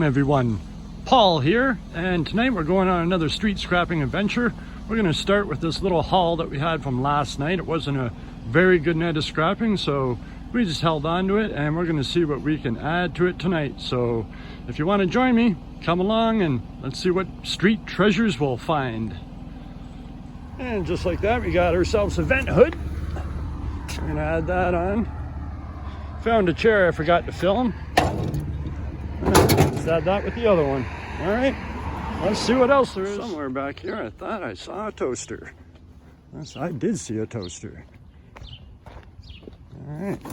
Welcome everyone, Paul here, and tonight we're going on another street scrapping adventure. We're going to start with this little haul that we had from last night. It wasn't a very good night of scrapping, so we just held on to it, and we're going to see what we can add to it tonight. So if you want to join me, come along and let's see what street treasures we'll find. And just like that, we got ourselves a vent hood. We're going to add that on. Found a chair I forgot to film. Let's add that with the other one. All right, let's see what else there is. Somewhere back here, I thought I saw a toaster. Yes, I did see a toaster. All right,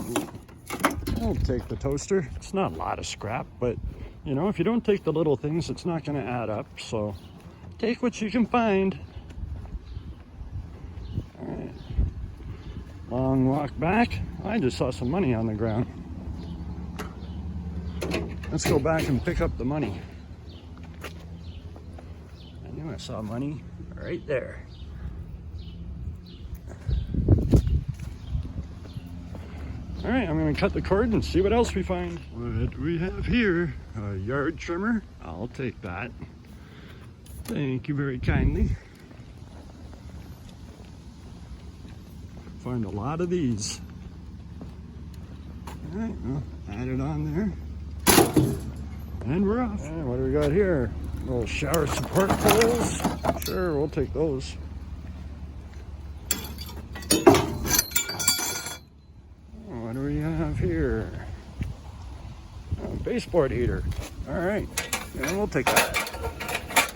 I'll take the toaster. It's not a lot of scrap, but you know, if you don't take the little things, it's not going to add up. So take what you can find. All right, long walk back. I just saw some money on the ground. Let's go back and pick up the money. I knew I saw money right there. All right, I'm gonna cut the cord and see what else we find. What do we have here? A yard trimmer. I'll take that. Thank you very kindly. Find a lot of these. All right, well, add it on there. And we're off. And what do we got here? Little shower support poles. Sure, we'll take those. What do we have here? A baseboard heater. All right, yeah, we'll take that.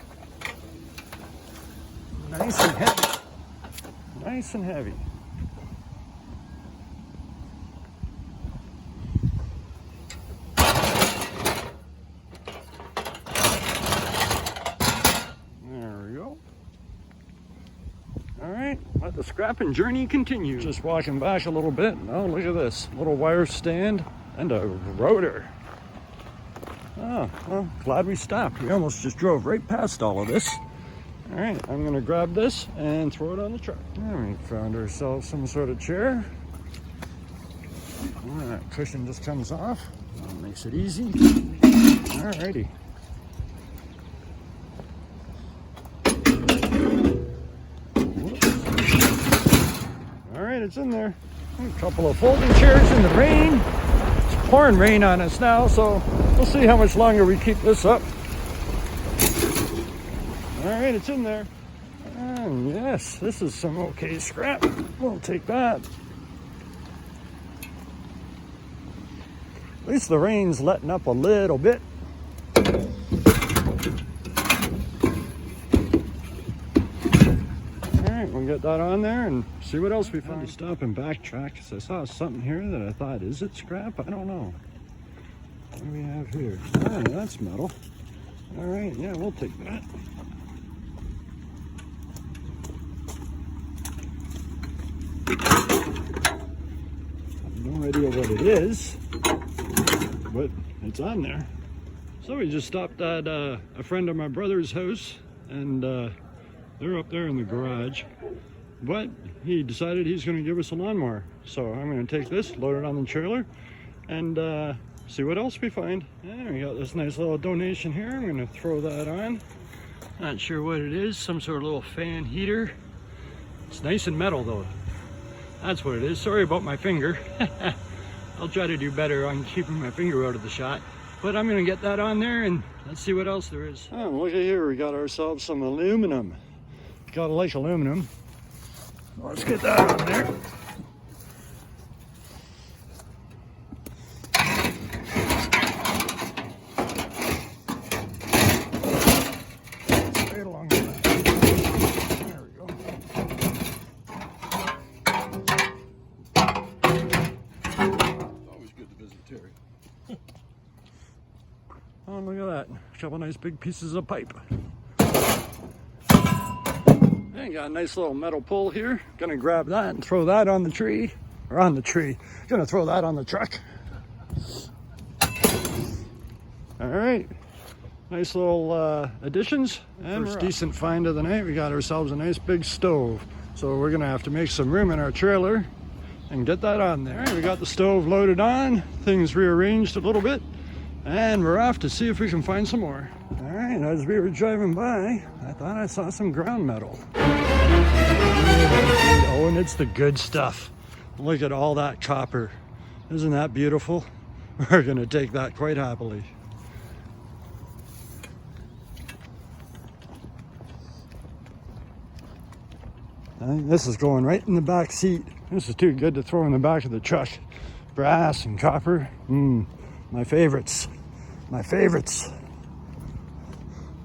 Nice and heavy. Nice and heavy. Let the scrapping journey continue. Just walking back a little bit. Oh, look at this little wire stand and a rotor. Oh, well, glad we stopped. We almost just drove right past all of this. All right, I'm gonna grab this and throw it on the truck. And we found ourselves some sort of chair. Oh, that cushion just comes off. That makes it easy. All righty. It's in there. A couple of folding chairs in the rain. It's pouring rain on us now, so we'll see how much longer we keep this up. All right, it's in there. And yes, this is some okay scrap. We'll take that. At least the rain's letting up a little bit. We'll get that on there and see what else we find. I had to stop and backtrack because I saw something here that I thought, is it scrap? I don't know. What do we have here? Oh, that's metal. All right, yeah, we'll take that. I have no idea what it is, but it's on there. So we just stopped at a friend of my brother's house, and they're up there in the garage, but he decided he's going to give us a lawnmower. So I'm going to take this, load it on the trailer, and see what else we find. And we got this nice little donation here. I'm going to throw that on. Not sure what it is, some sort of little fan heater. It's nice and metal though. That's what it is. Sorry about my finger. I'll try to do better on keeping my finger out of the shot. But I'm going to get that on there and let's see what else there is. Oh, look at here, we got ourselves some aluminum. Gotta like aluminum. Let's get that on there. Straight along the back. There we go. Always good to visit Terry. Oh, look at that. A couple nice big pieces of pipe. Got a nice little metal pull here. Gonna grab that and throw that on the tree. Or on the tree. Gonna throw that on the truck. All right. Nice little additions. And first decent find of the night, we got ourselves a nice big stove. So we're gonna have to make some room in our trailer and get that on there. All right, we got the stove loaded on. Things rearranged a little bit. And we're off to see if we can find some more. All right, as we were driving by, I thought I saw some ground metal. Oh, and it's the good stuff. Look at all that copper. Isn't that beautiful? We're gonna take that quite happily. I think this is going right in the back seat. This is too good to throw in the back of the truck. Brass and copper, my favorites. My favorites.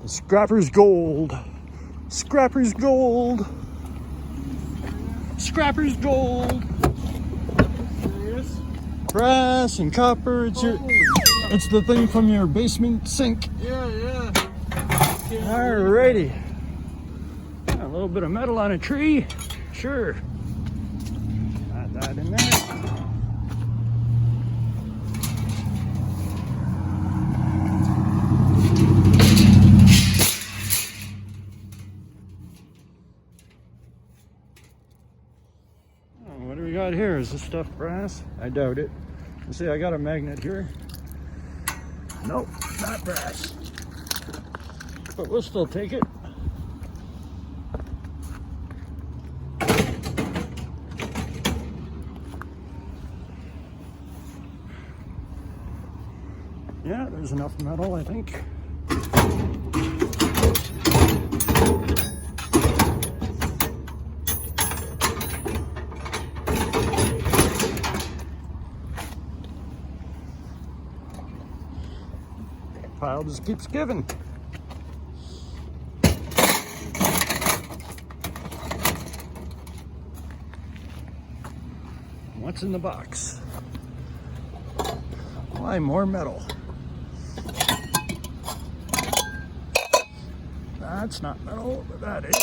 The Scrapper's Gold. Scrapper's Gold. Scrapper's Gold. Brass and copper. It's the thing from your basement sink. Yeah. Alrighty. A little bit of metal on a tree. Sure. Add that in there. What do we got here? Is this stuff brass? I doubt it. You see, I got a magnet here. Nope, not brass. But we'll still take it. Yeah, there's enough metal, I think. Pile just keeps giving. What's in the box? Why more metal? That's not metal, but that is.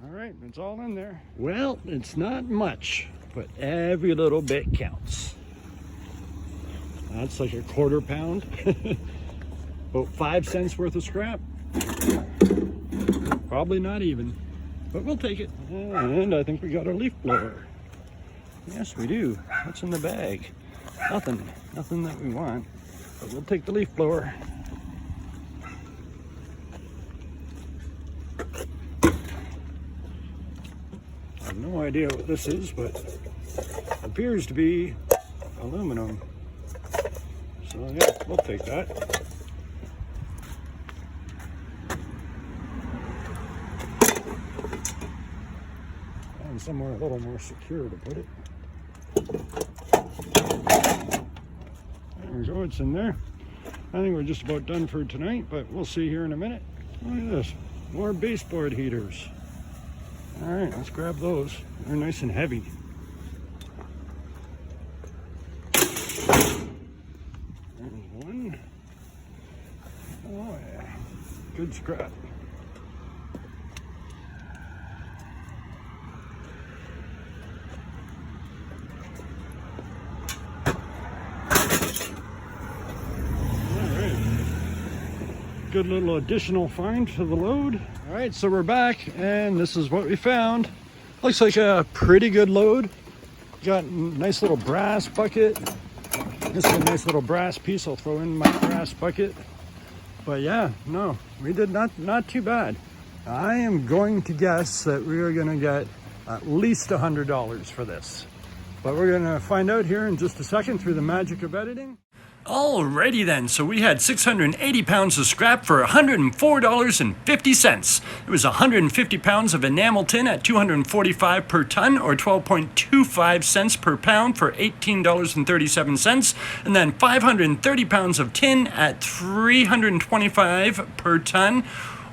All right, it's all in there. Well, it's not much, but every little bit counts. That's like a quarter pound. About 5 cents worth of scrap. Probably not even, but we'll take it. And I think we got our leaf blower. Yes, we do. What's in the bag? Nothing that we want, but we'll take the leaf blower. I have no idea what this is, but it appears to be aluminum. So yeah, we'll take that. And somewhere a little more secure to put it. There we go, it's in there. I think we're just about done for tonight, but we'll see here in a minute. Look at this, more baseboard heaters. All right, let's grab those. They're nice and heavy. There's one. Oh yeah, good scrap. Good little additional find for the load. All right, so we're back and this is what we found. Looks like a pretty good load. Got a nice little brass bucket. This is a nice little brass piece. I'll throw in my brass bucket. But yeah, no, we did not too bad. I am going to guess that we are gonna get at least $100 for this. But we're gonna find out here in just a second through the magic of editing. Alrighty then, so we had 680 pounds of scrap for $104.50. It was 150 pounds of enamel tin at $245 per ton, or 12.25 cents per pound for $18.37, and then 530 pounds of tin at $325 per ton,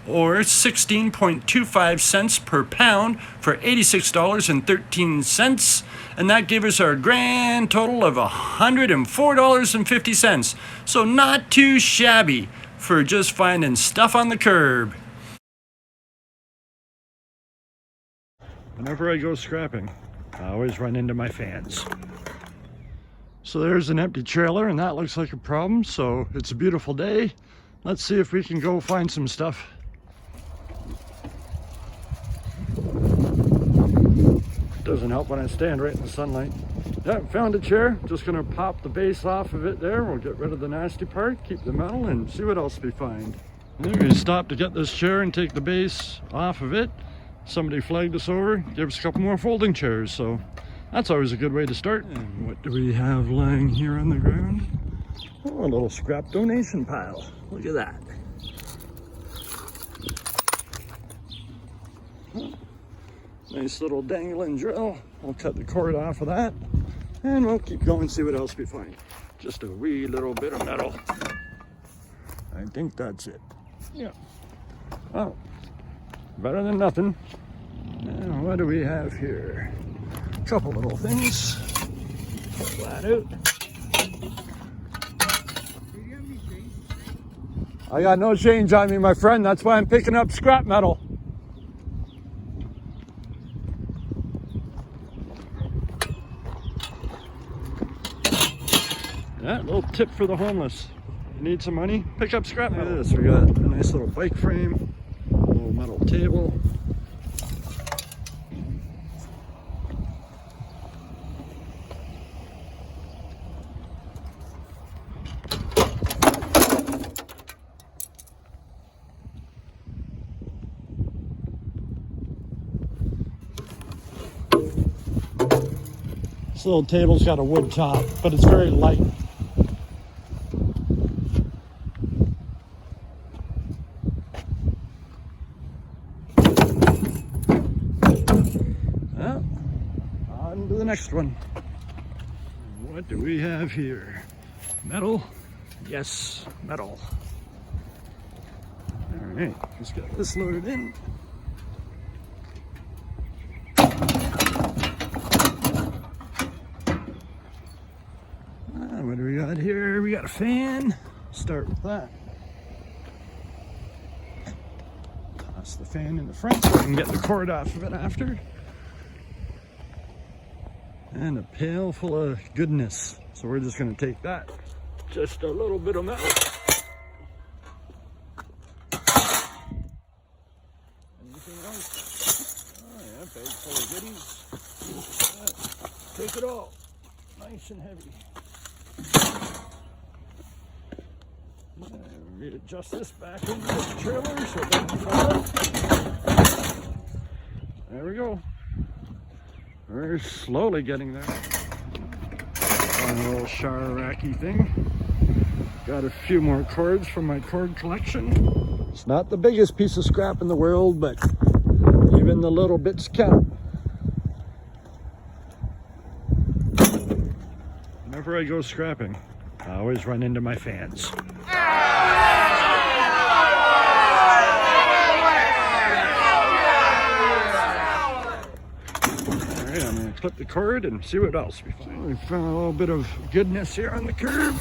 or 16.25 cents per pound for $86.13. And that gave us our grand total of $104.50. So not too shabby for just finding stuff on the curb. Whenever I go scrapping, I always run into my fans. So there's an empty trailer and that looks like a problem. So it's a beautiful day. Let's see if we can go find some stuff. doesn't help when I stand right in the sunlight. Yeah, found a chair. Just gonna pop the base off of it there. We'll get rid of the nasty part, keep the metal, and see what else we find. There, we stopped to get this chair and take the base off of it. Somebody flagged us over, gave us a couple more folding chairs, so that's always a good way to start. And what do we have lying here on the ground? Oh, a little scrap donation pile. Look at that. Nice little dangling drill. We'll cut the cord off of that and we'll keep going, see what else we find. Just a wee little bit of metal. I think that's it. Yeah. Oh, better than nothing. Now, what do we have here? A couple little things. Pull that out. I got no change on me, my friend. That's why I'm picking up scrap metal. Yeah, a little tip for the homeless. You need some money? Pick up scrap metal. This, we got a nice little bike frame, a little metal table. This little table's got a wood top, but it's very light. Well, on to the next one. What do we have here? Metal? Yes, metal. All right, just got this loaded in. What do we got here? We got a fan. Start with that. Toss the fan in the front so I can get the cord off of it after. And a pail full of goodness. So we're just going to take that. Just a little bit of metal. Anything else? Oh yeah, bag full of goodies. Take it all. Nice and heavy. Readjust this back into the trailer so it doesn't fall. There we go. We're slowly getting there. Fun little Sharaki thing. Got a few more cords from my cord collection. It's not the biggest piece of scrap in the world, but even the little bits count. Whenever I go scrapping, I always run into my fans. Alright, I'm going to clip the cord and see what else we find. We found a little bit of goodness here on the curb.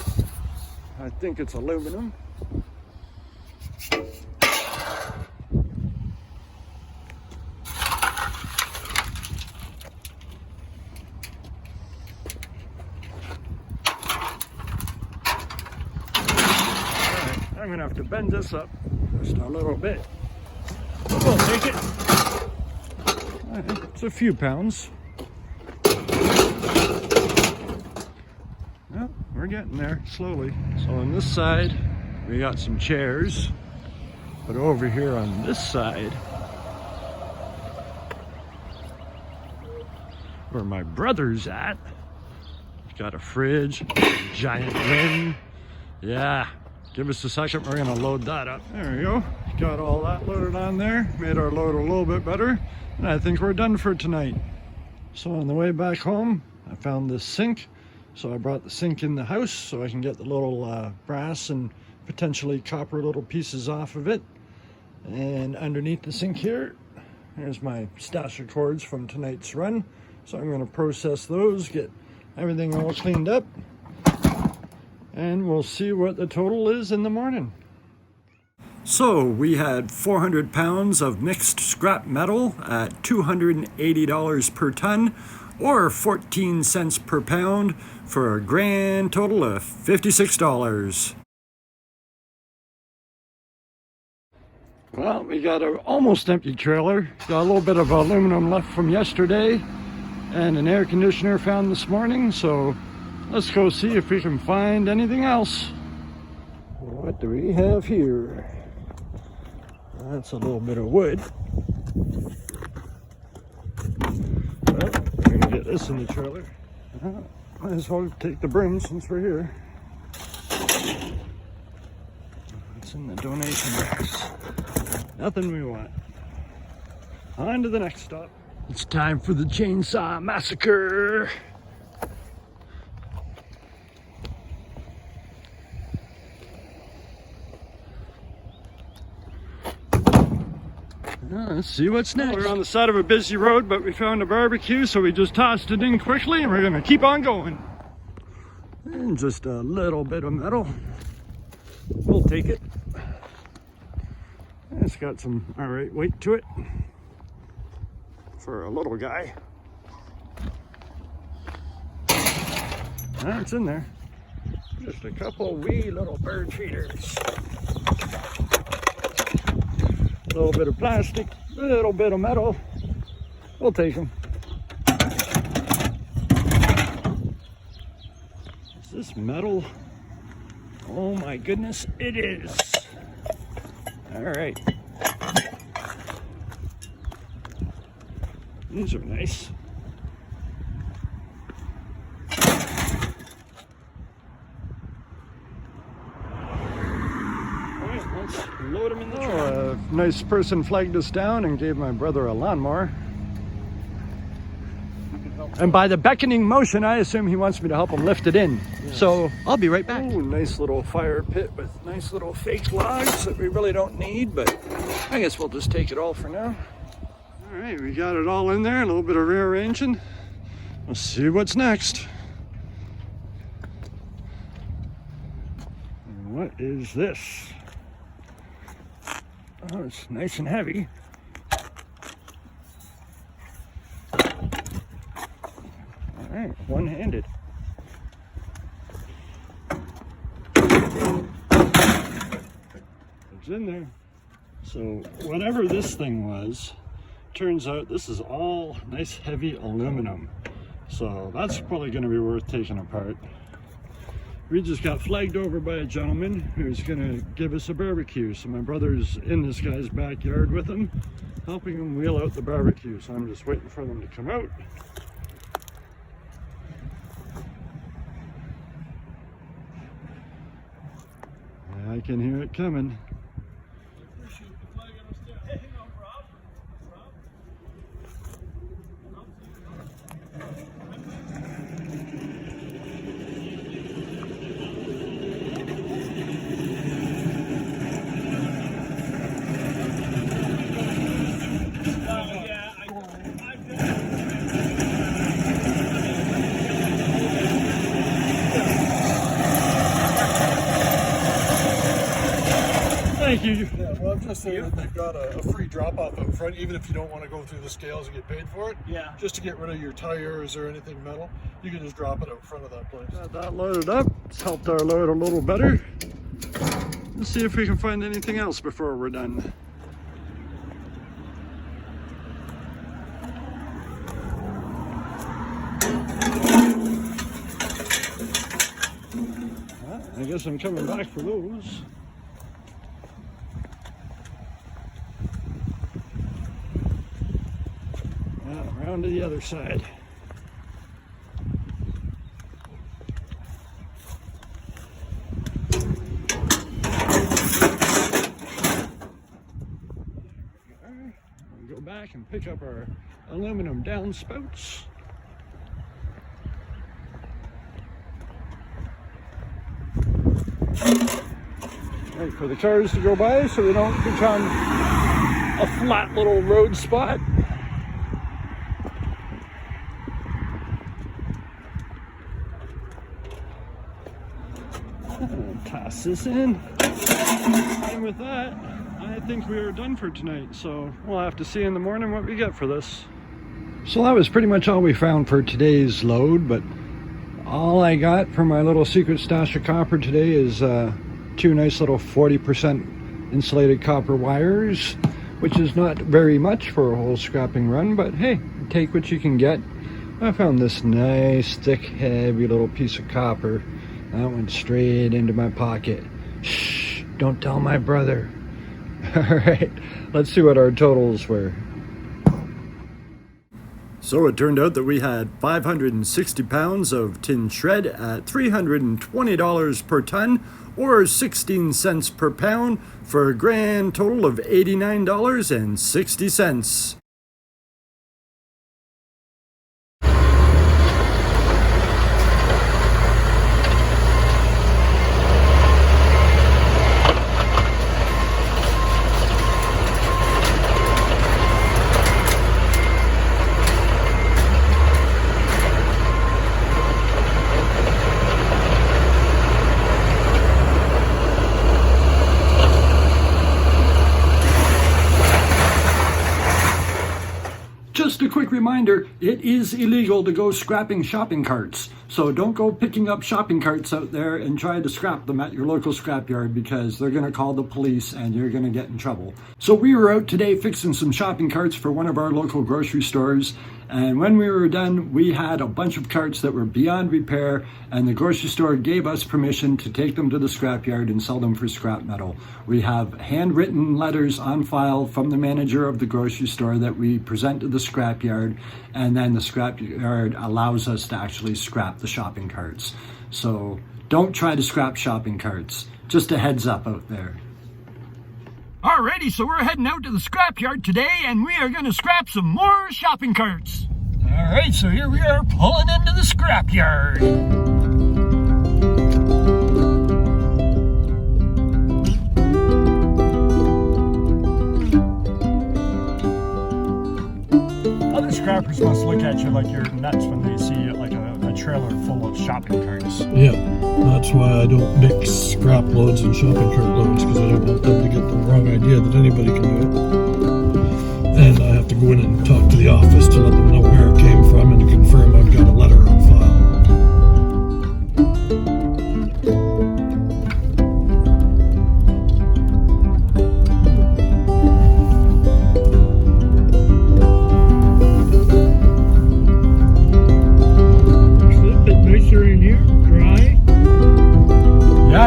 I think it's aluminum. I'm gonna have to bend this up just a little bit. We'll take it. Right, it's a few pounds. Well, we're getting there slowly. So on this side, we got some chairs. But over here on this side, where my brother's at, got a fridge, a giant bin. Yeah. Give us a second, we're gonna load that up. There we go. Got all that loaded on there. Made our load a little bit better. And I think we're done for tonight. So on the way back home, I found this sink. So I brought the sink in the house so I can get the little brass and potentially copper little pieces off of it. And underneath the sink here, here's my stash of cords from tonight's run. So I'm gonna process those, get everything all cleaned up. And we'll see what the total is in the morning. So we had 400 pounds of mixed scrap metal at $280 per ton, or 14 cents per pound, for a grand total of $56. Well, we got an almost empty trailer. Got a little bit of aluminum left from yesterday. and an air conditioner found this morning, so let's go see if we can find anything else. What do we have here? That's a little bit of wood. Well, we're gonna get this in the trailer. Might as well take the broom since we're here. It's in the donation box. Nothing we want. On to the next stop. It's time for the chainsaw massacre. Let's see what's next. We're on the side of a busy road, but we found a barbecue, so we just tossed it in quickly and we're gonna keep on going. And just a little bit of metal. We'll take it. It's got some all right weight to it for a little guy. It's in there. Just a couple wee little bird feeders. A little bit of plastic, a little bit of metal. We'll take them. Is this metal? Oh my goodness, it is. All right. These are nice. Let's load them in the truck. A nice person flagged us down and gave my brother a lawnmower. And by the beckoning motion, I assume he wants me to help him lift it in. Yes. So I'll be right back. Ooh, nice little fire pit with nice little fake logs that we really don't need, but I guess we'll just take it all for now. All right, we got it all in there, a little bit of rearranging. Let's see what's next. What is this? Oh, it's nice and heavy. All right, one-handed. It's in there. So whatever this thing was, turns out this is all nice heavy aluminum. So that's probably going to be worth taking apart. We just got flagged over by a gentleman who's gonna give us a barbecue. So my brother's in this guy's backyard with him, helping him wheel out the barbecue. So I'm just waiting for them to come out. I can hear it coming. Thank you. Yeah, well, I'm just saying that they've got a free drop-off out front, even if you don't want to go through the scales and get paid for it. Yeah. Just to get rid of your tires or anything metal, you can just drop it out front of that place. Got that loaded up. It's helped our load a little better. Let's see if we can find anything else before we're done. Well, I guess I'm coming back for those. Around to the other side. We'll go back and pick up our aluminum downspouts. Right, for the cars to go by so they don't become a flat little road spot. Toss this in. And with that, I think we are done for tonight. So we'll have to see in the morning what we get for this. So that was pretty much all we found for today's load, but all I got for my little secret stash of copper today is two nice little 40% insulated copper wires, which is not very much for a whole scrapping run, but hey, take what you can get. I found this nice, thick, heavy little piece of copper. That went straight into my pocket. Shh, don't tell my brother. All right, let's see what our totals were. So it turned out that we had 560 pounds of tin shred at $320 per ton, or 16 cents per pound, for a grand total of $89.60. Just a quick reminder, it is illegal to go scrapping shopping carts. So don't go picking up shopping carts out there and try to scrap them at your local scrapyard, because they're going to call the police and you're going to get in trouble. So we were out today fixing some shopping carts for one of our local grocery stores. And when we were done, we had a bunch of carts that were beyond repair, and the grocery store gave us permission to take them to the scrapyard and sell them for scrap metal. We have handwritten letters on file from the manager of the grocery store that we present to the scrapyard, and then the scrapyard allows us to actually scrap the shopping carts. So don't try to scrap shopping carts. Just a heads up out there. Alrighty, so we're heading out to the scrapyard today, and we are going to scrap some more shopping carts. Alright, so here we are pulling into the scrapyard. Other scrappers must look at you like you're nuts when they see like a trailer full of shopping carts. Yeah, that's why I don't mix scrap loads and shopping cart loads, because I don't want them to get the wrong idea that anybody can do it. And I have to go in and talk to the office to let them know where it came from and to confirm I've got a letter on file.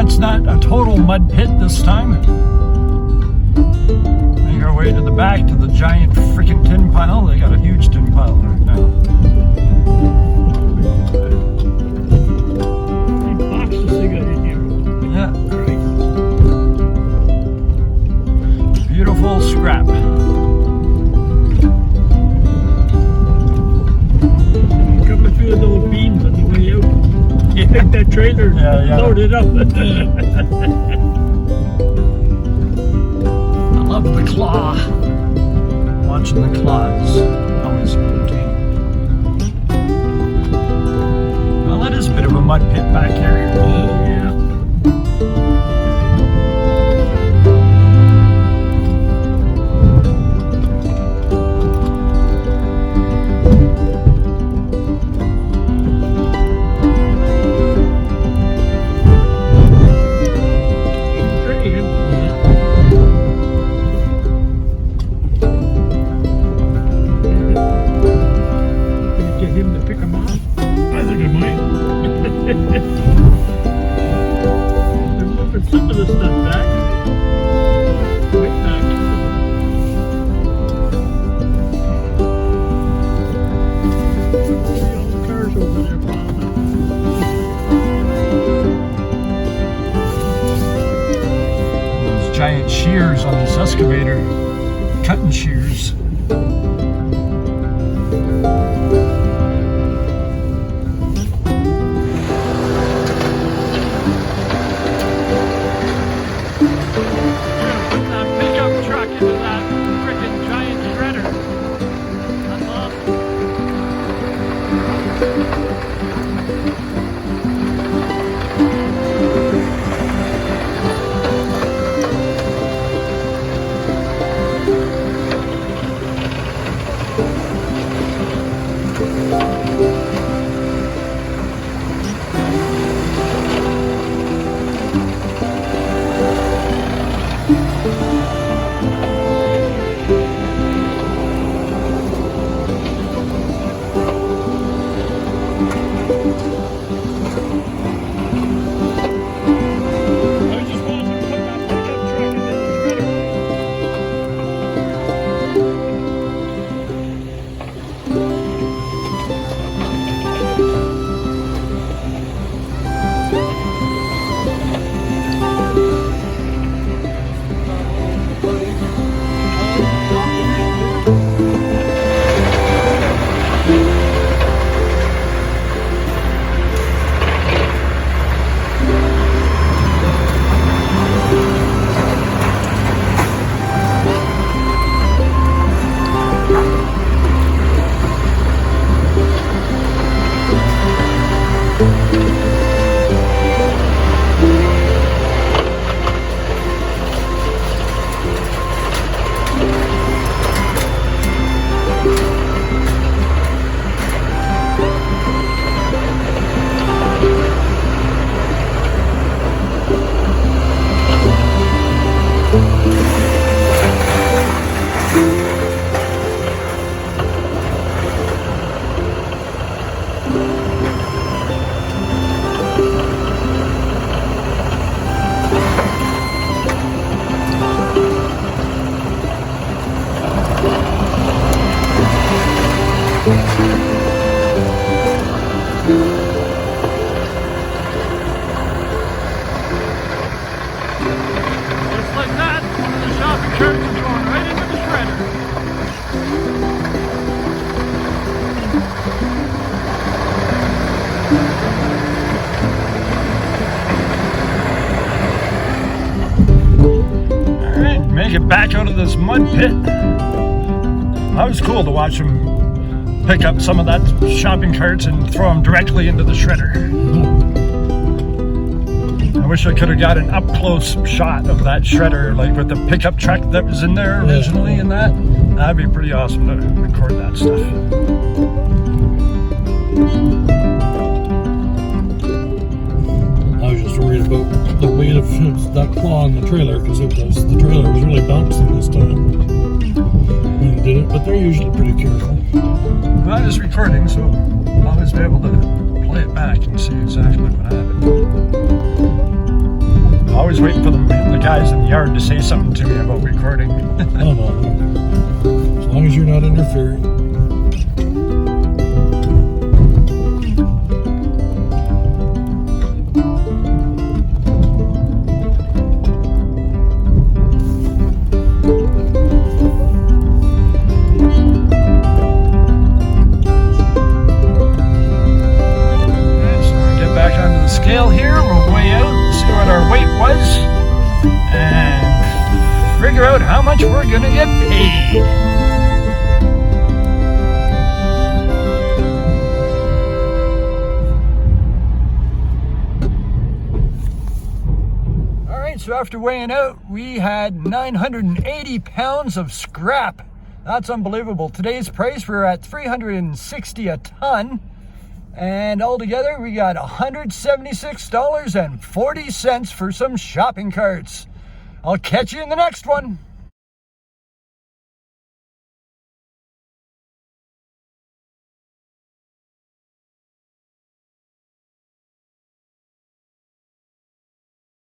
It's not a total mud pit this time. Make our way to the back to the giant freaking tin pile. They got a huge tin pile right now. Big boxes they got in here. Yeah. Beautiful scrap. Coming through those beams on the way out. You think that trailer loaded up? I love the claw. Watching the claws. Always entertaining. Well, it is a bit of a mud pit back here. Yeah. Some of the stuff back. Way back. See all the cars over there piled up. Those giant shears on this excavator. Cutting shears. make it back out of this mud pit. That was cool to watch him pick up some of that shopping carts and throw them directly into the shredder. I wish I could have got an up-close shot of that shredder, like with the pickup truck that was in there originally and that. That'd be pretty awesome to record that stuff. I was just worried about the weight of that claw on the trailer, because the trailer was really bouncing this time when he did it, but they're usually pretty careful. Well, I was recording, so I'll always be able to play it back and see exactly what happened. Always waiting for the guys in the yard to say something to me about recording. Oh no. As long as you're not interfering. Scale here, we'll weigh out, see what our weight was, and figure out how much we're gonna get paid. Alright, so after weighing out, we had 980 pounds of scrap. That's unbelievable. Today's price, we're at $360 a ton. And altogether, we got $176.40 for some shopping carts. I'll catch you in the next one.